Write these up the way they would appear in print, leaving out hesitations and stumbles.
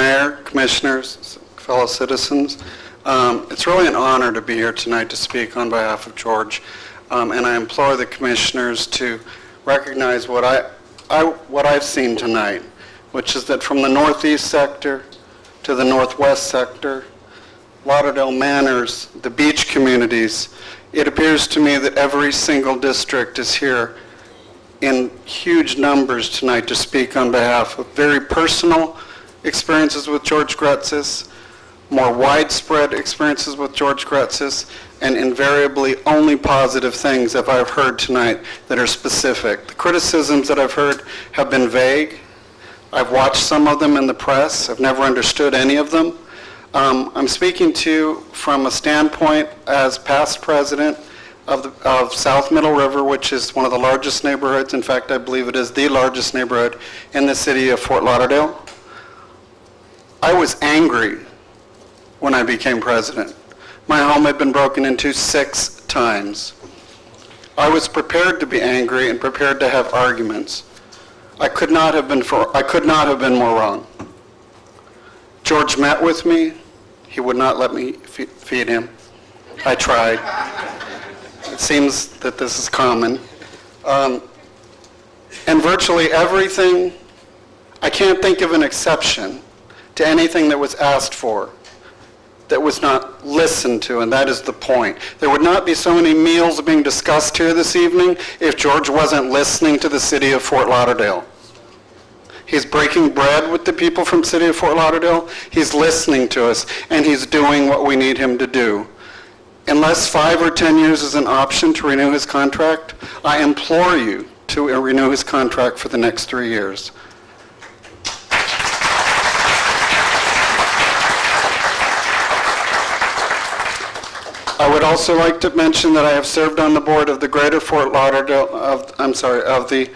Mayor, Commissioners, fellow citizens. It's really an honor to be here tonight to speak on behalf of George, and I implore the Commissioners to recognize what I've seen tonight, which is that from the Northeast sector to the Northwest sector, Lauderdale Manors, the beach communities, it appears to me that every single district is here in huge numbers tonight to speak on behalf of very personal experiences with George Gretsas, more widespread experiences with George Gretsas, and invariably only positive things that I've heard tonight that are specific. The criticisms that I've heard have been vague. I've watched some of them in the press. I've never understood any of them. I'm speaking to you from a standpoint as past president of South Middle River, which is one of the largest neighborhoods. In fact, I believe it is the largest neighborhood in the city of Fort Lauderdale. I was angry when I became president. My home had been broken into 6 times. I was prepared to be angry and prepared to have arguments. I could not have been more wrong. George met with me. He would not let me feed him. I tried. It seems that this is common. And virtually everything, I can't think of an exception to anything that was asked for that was not listened to, and that is the point. There would not be so many meals being discussed here this evening if George wasn't listening to the city of Fort Lauderdale. He's breaking bread with the people from the city of Fort Lauderdale. He's listening to us, and he's doing what we need him to do. Unless 5 or 10 years is an option to renew his contract, I implore you to renew his contract for the next 3 years. I would also like to mention that I have served on the board of the Greater Fort Lauderdale, of the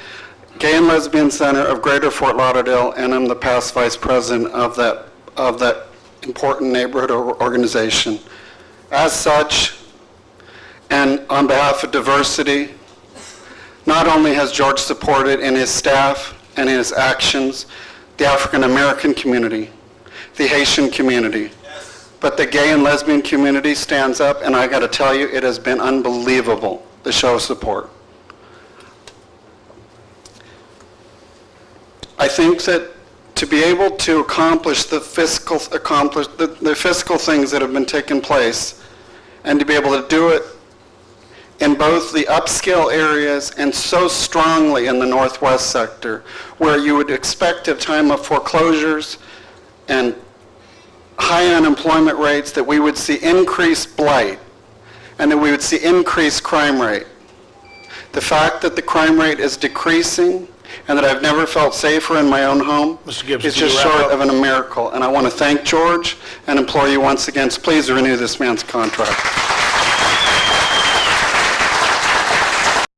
Gay and Lesbian Center of Greater Fort Lauderdale, and I'm the past vice president of that important neighborhood organization. As such, and on behalf of diversity, not only has George supported in his staff and in his actions the African American community, the Haitian community, but the gay and lesbian community stands up, and I got to tell you, it has been unbelievable, the show of support. I think that to be able to accomplish the fiscal things that have been taking place, and to be able to do it in both the upscale areas and so strongly in the Northwest sector, where you would expect at a time of foreclosures and high unemployment rates that we would see increased blight and that we would see increased crime rate. The fact that the crime rate is decreasing and that I've never felt safer in my own home is just short of a miracle. And I want to thank George and implore you once again, please renew this man's contract.